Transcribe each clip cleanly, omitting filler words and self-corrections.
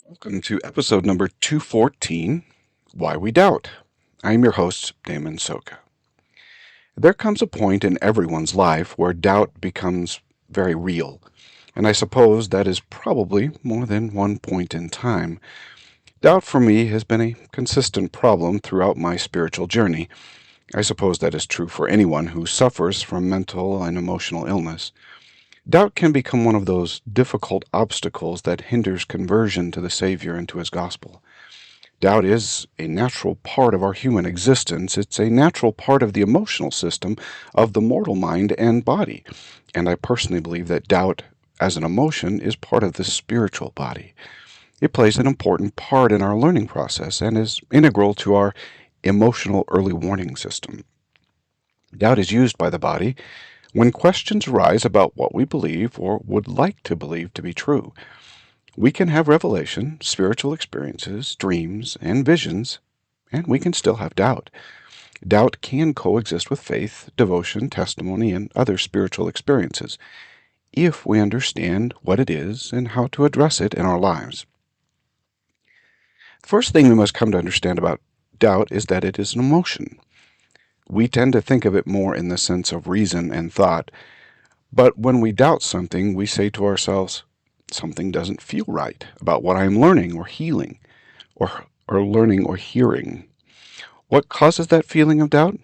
Welcome to episode number 214, Why We Doubt. I'm your host, Damon Soka. There comes a point in everyone's life where doubt becomes very real, and I suppose that is probably more than one point in time. Doubt for me has been a consistent problem throughout my spiritual journey. I suppose that is true for anyone who suffers from mental and emotional illness. Doubt can become one of those difficult obstacles that hinders conversion to the Savior and to His gospel. Doubt is a natural part of our human existence. It's a natural part of the emotional system of the mortal mind and body. And I personally believe that doubt as an emotion is part of the spiritual body. It plays an important part in our learning process and is integral to our emotional early warning system. Doubt is used by the body when questions arise about what we believe or would like to believe to be true. We can have revelation, spiritual experiences, dreams, and visions, and we can still have doubt. Doubt can coexist with faith, devotion, testimony, and other spiritual experiences if we understand what it is and how to address it in our lives. The first thing we must come to understand about doubt is that it is an emotion. We tend to think of it more in the sense of reason and thought, but when we doubt something, we say to ourselves, something doesn't feel right about what I'm learning or healing or learning or hearing. What causes that feeling of doubt?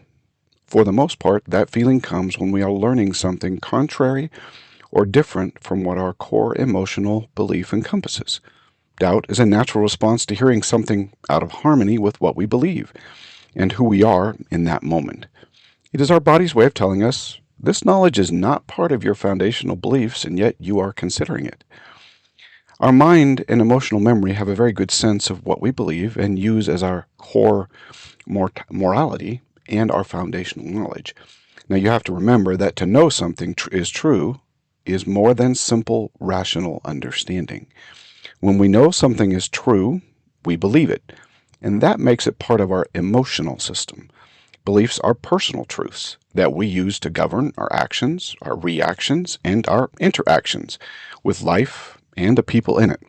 For the most part, that feeling comes when we are learning something contrary or different from what our core emotional belief encompasses. Doubt is a natural response to hearing something out of harmony with what we believe and who we are in that moment. It is our body's way of telling us, this knowledge is not part of your foundational beliefs, and yet you are considering it. Our mind and emotional memory have a very good sense of what we believe and use as our core morality and our foundational knowledge. Now, you have to remember that to know something is true is more than simple rational understanding. When we know something is true, we believe it, and that makes it part of our emotional system. Beliefs are personal truths that we use to govern our actions, our reactions, and our interactions with life and the people in it.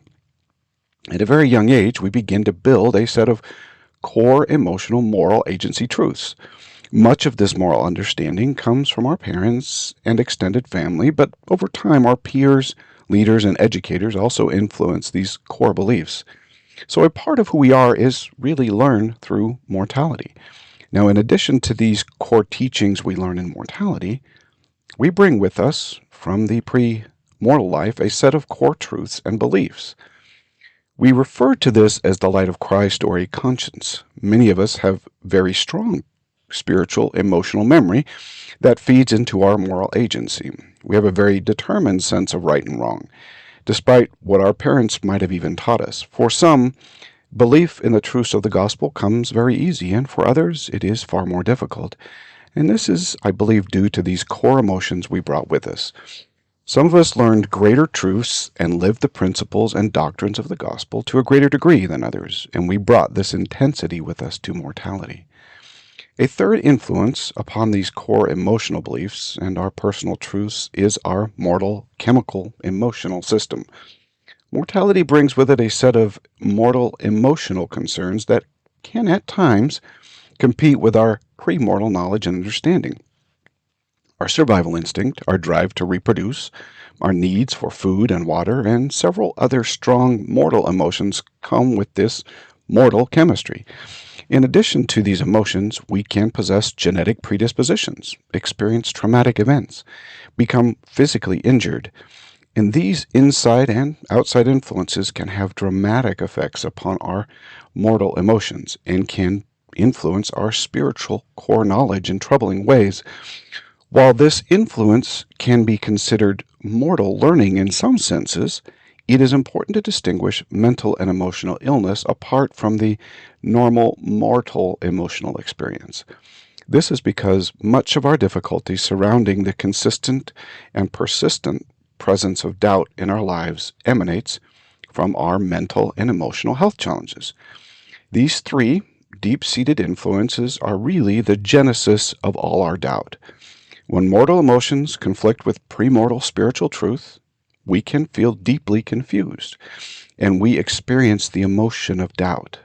At a very young age, we begin to build a set of core emotional moral agency truths. Much of this moral understanding comes from our parents and extended family, but over time, our peers, leaders, and educators also influence these core beliefs. So a part of who we are is really learned through mortality. Now, in addition to these core teachings we learn in mortality, we bring with us from the pre-mortal life a set of core truths and beliefs. We refer to this as the light of Christ or a conscience. Many of us have very strong spiritual, emotional memory that feeds into our moral agency. We have a very determined sense of right and wrong, despite what our parents might have even taught us. For some, belief in the truths of the gospel comes very easy, and for others, it is far more difficult. And this is, I believe, due to these core emotions we brought with us. Some of us learned greater truths and lived the principles and doctrines of the gospel to a greater degree than others, and we brought this intensity with us to mortality. A third influence upon these core emotional beliefs and our personal truths is our mortal chemical emotional system. Mortality brings with it a set of mortal emotional concerns that can at times compete with our premortal knowledge and understanding. Our survival instinct, our drive to reproduce, our needs for food and water, and several other strong mortal emotions come with this mortal chemistry. In addition to these emotions, we can possess genetic predispositions, experience traumatic events, become physically injured, and these inside and outside influences can have dramatic effects upon our mortal emotions and can influence our spiritual core knowledge in troubling ways. While this influence can be considered mortal learning in some senses, it is important to distinguish mental and emotional illness apart from the normal mortal emotional experience. This is because much of our difficulty surrounding the consistent and persistent presence of doubt in our lives emanates from our mental and emotional health challenges. These three deep-seated influences are really the genesis of all our doubt. When mortal emotions conflict with premortal spiritual truth, we can feel deeply confused. and we experience the emotion of doubt.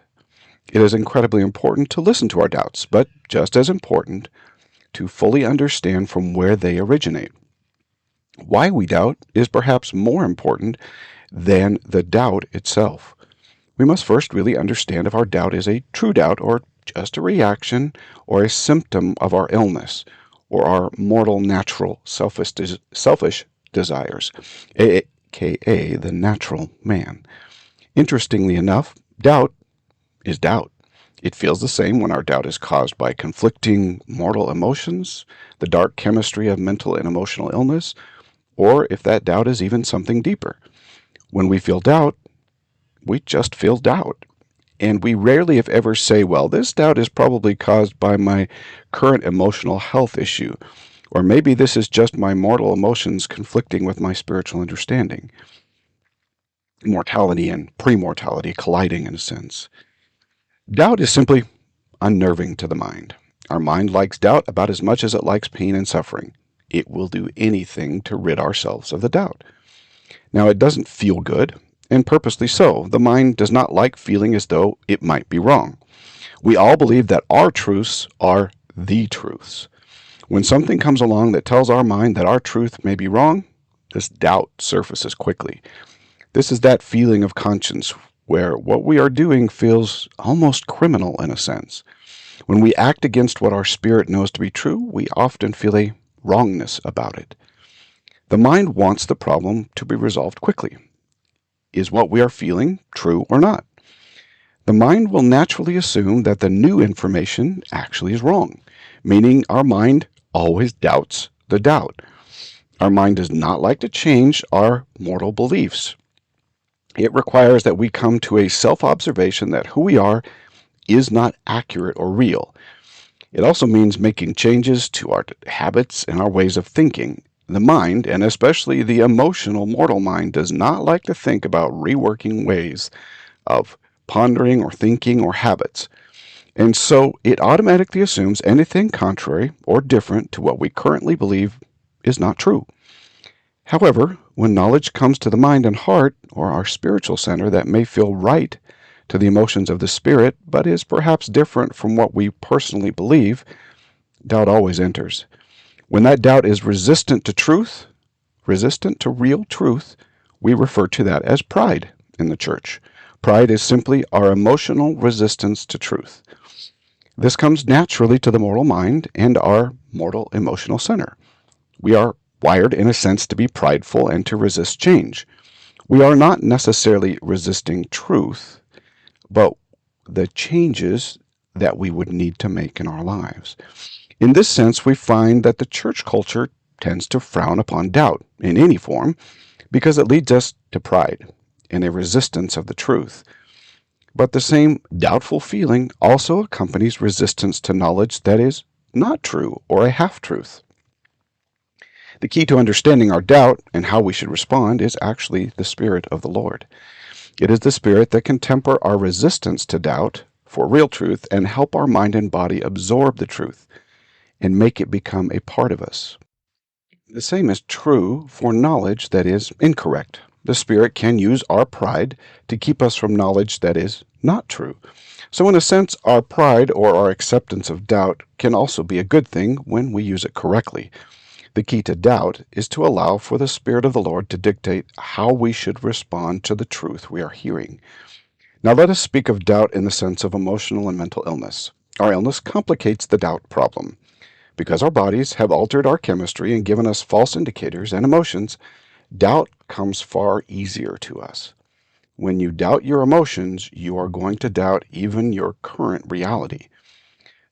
It is incredibly important to listen to our doubts, but just as important to fully understand from where they originate. Why we doubt is perhaps more important than the doubt itself. We must first really understand if our doubt is a true doubt or just a reaction or a symptom of our illness or our mortal, natural, selfish desires, aka the natural man. Interestingly enough, doubt is doubt. It feels the same when our doubt is caused by conflicting mortal emotions, the dark chemistry of mental and emotional illness, or if that doubt is even something deeper. When we feel doubt, we just feel doubt. And we rarely, if ever, say, well, this doubt is probably caused by my current emotional health issue, or maybe this is just my mortal emotions conflicting with my spiritual understanding. Mortality and premortality colliding in a sense. Doubt is simply unnerving to the mind. Our mind likes doubt about as much as it likes pain and suffering. It will do anything to rid ourselves of the doubt. Now, it doesn't feel good, and purposely so. The mind does not like feeling as though it might be wrong. We all believe that our truths are the truths. When something comes along that tells our mind that our truth may be wrong, this doubt surfaces quickly. This is that feeling of conscience where what we are doing feels almost criminal in a sense. When we act against what our spirit knows to be true, we often feel a wrongness about it. The mind wants the problem to be resolved quickly. Is what we are feeling true or not? The mind will naturally assume that the new information actually is wrong, meaning our mind always doubts the doubt. Our mind does not like to change our mortal beliefs. It requires that we come to a self observation that who we are is not accurate or real. It also means making changes to our habits and our ways of thinking. The mind, and especially the emotional mortal mind, does not like to think about reworking ways of pondering or thinking or habits. And so it automatically assumes anything contrary or different to what we currently believe is not true. However, when knowledge comes to the mind and heart, or our spiritual center, that may feel right to the emotions of the spirit, but is perhaps different from what we personally believe, doubt always enters. When that doubt is resistant to truth, resistant to real truth, we refer to that as pride in the church. Pride is simply our emotional resistance to truth. This comes naturally to the mortal mind and our mortal emotional center. We are wired, in a sense, to be prideful and to resist change. We are not necessarily resisting truth, but the changes that we would need to make in our lives. In this sense, we find that the church culture tends to frown upon doubt in any form because it leads us to pride and a resistance of the truth. But the same doubtful feeling also accompanies resistance to knowledge that is not true or a half truth. The key to understanding our doubt and how we should respond is actually the Spirit of the Lord. It is the Spirit that can temper our resistance to doubt for real truth and help our mind and body absorb the truth and make it become a part of us. The same is true for knowledge that is incorrect. The Spirit can use our pride to keep us from knowledge that is not true. So, in a sense, our pride or our acceptance of doubt can also be a good thing when we use it correctly. The key to doubt is to allow for the Spirit of the Lord to dictate how we should respond to the truth we are hearing. Now, let us speak of doubt in the sense of emotional and mental illness. Our illness complicates the doubt problem. Because our bodies have altered our chemistry and given us false indicators and emotions, doubt comes far easier to us. When you doubt your emotions, you are going to doubt even your current reality.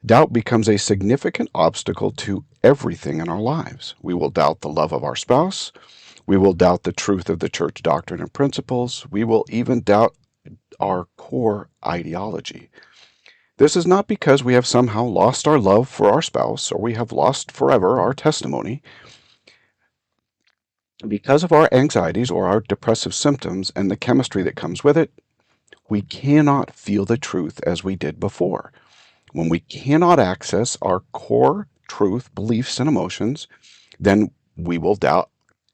Doubt becomes a significant obstacle to everything in our lives. We will doubt the love of our spouse. We will doubt the truth of the church doctrine and principles. We will even doubt our core ideology. This is not because we have somehow lost our love for our spouse or we have lost forever our testimony. Because of our anxieties or our depressive symptoms and the chemistry that comes with it, we cannot feel the truth as we did before. When we cannot access our core truth, beliefs, and emotions, then we will doubt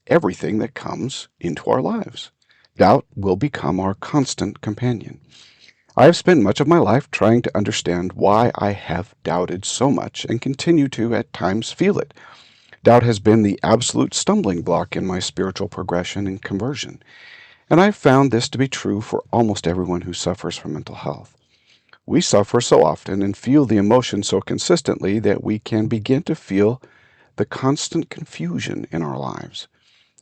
everything that comes into our lives. Doubt will become our constant companion. I have spent much of my life trying to understand why I have doubted so much and continue to at times feel it. Doubt has been the absolute stumbling block in my spiritual progression and conversion, and I've found this to be true for almost everyone who suffers from mental health. We suffer so often and feel the emotion so consistently that we can begin to feel the constant confusion in our lives.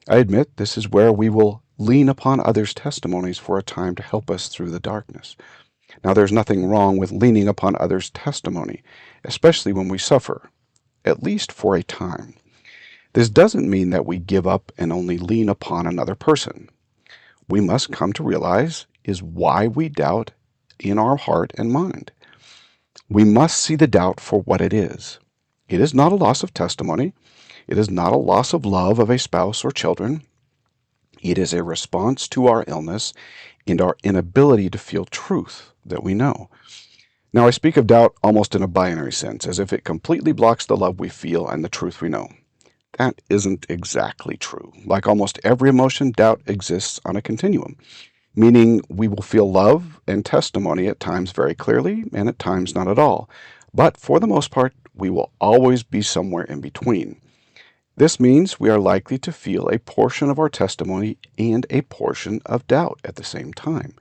I admit this is where we will lean upon others' testimonies for a time to help us through the darkness. Now, there's nothing wrong with leaning upon others' testimony, especially when we suffer, at least for a time. This doesn't mean that we give up and only lean upon another person. We must come to realize is why we doubt in our heart and mind. We must see the doubt for what it is. It is not a loss of testimony. It is not a loss of love of a spouse or children. It is a response to our illness and our inability to feel truth that we know. Now, I speak of doubt almost in a binary sense, as if it completely blocks the love we feel and the truth we know. That isn't exactly true. Like almost every emotion, doubt exists on a continuum, meaning we will feel love and testimony at times very clearly and at times not at all. But for the most part, we will always be somewhere in between. This means we are likely to feel a portion of our testimony and a portion of doubt at the same time.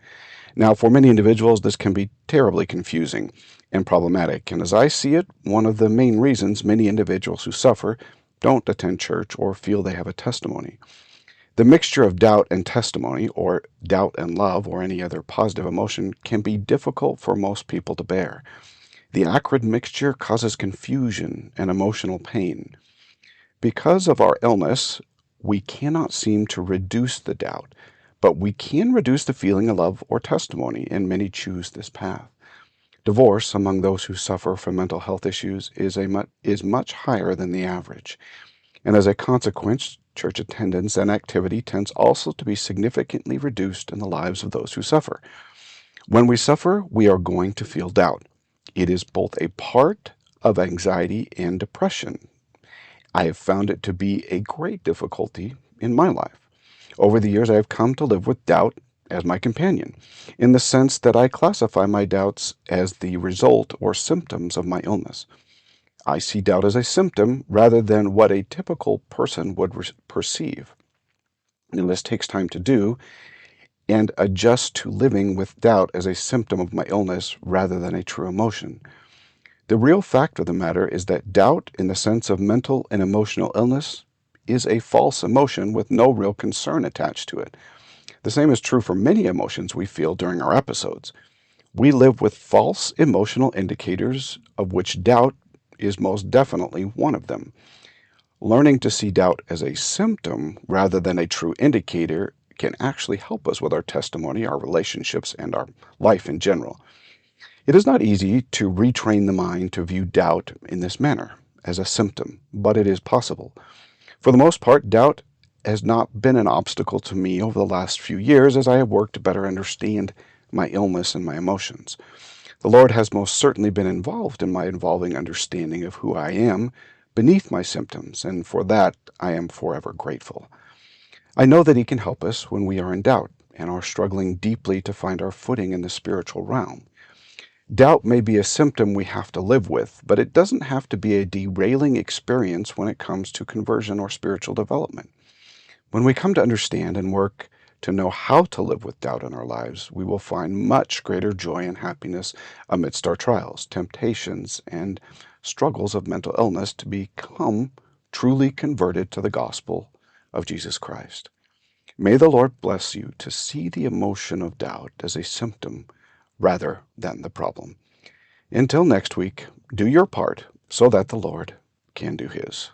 Now, for many individuals, this can be terribly confusing and problematic. And as I see it, one of the main reasons many individuals who suffer don't attend church or feel they have a testimony. The mixture of doubt and testimony, or doubt and love, or any other positive emotion, can be difficult for most people to bear. The acrid mixture causes confusion and emotional pain. Because of our illness, we cannot seem to reduce the doubt, but we can reduce the feeling of love or testimony, and many choose this path. Divorce among those who suffer from mental health issues is much higher than the average, and as a consequence, church attendance and activity tends also to be significantly reduced in the lives of those who suffer. When we suffer, we are going to feel doubt. It is both a part of anxiety and depression. I have found it to be a great difficulty in my life. Over the years, I have come to live with doubt as my companion, in the sense that I classify my doubts as the result or symptoms of my illness. I see doubt as a symptom rather than what a typical person would perceive. And this takes time to do and adjust to living with doubt as a symptom of my illness rather than a true emotion. The real fact of the matter is that doubt, in the sense of mental and emotional illness, is a false emotion with no real concern attached to it. The same is true for many emotions we feel during our episodes. We live with false emotional indicators, of which doubt is most definitely one of them. Learning to see doubt as a symptom rather than a true indicator can actually help us with our testimony, our relationships, and our life in general. It is not easy to retrain the mind to view doubt in this manner, as a symptom, but it is possible. For the most part, doubt has not been an obstacle to me over the last few years as I have worked to better understand my illness and my emotions. The Lord has most certainly been involved in my evolving understanding of who I am beneath my symptoms, and for that I am forever grateful. I know that He can help us when we are in doubt and are struggling deeply to find our footing in the spiritual realm. Doubt may be a symptom we have to live with, but it doesn't have to be a derailing experience when it comes to conversion or spiritual development. When we come to understand and work to know how to live with doubt in our lives, we will find much greater joy and happiness amidst our trials, temptations, and struggles of mental illness to become truly converted to the gospel of Jesus Christ. May the Lord bless you to see the emotion of doubt as a symptom rather than the problem. Until next week, do your part so that the Lord can do His.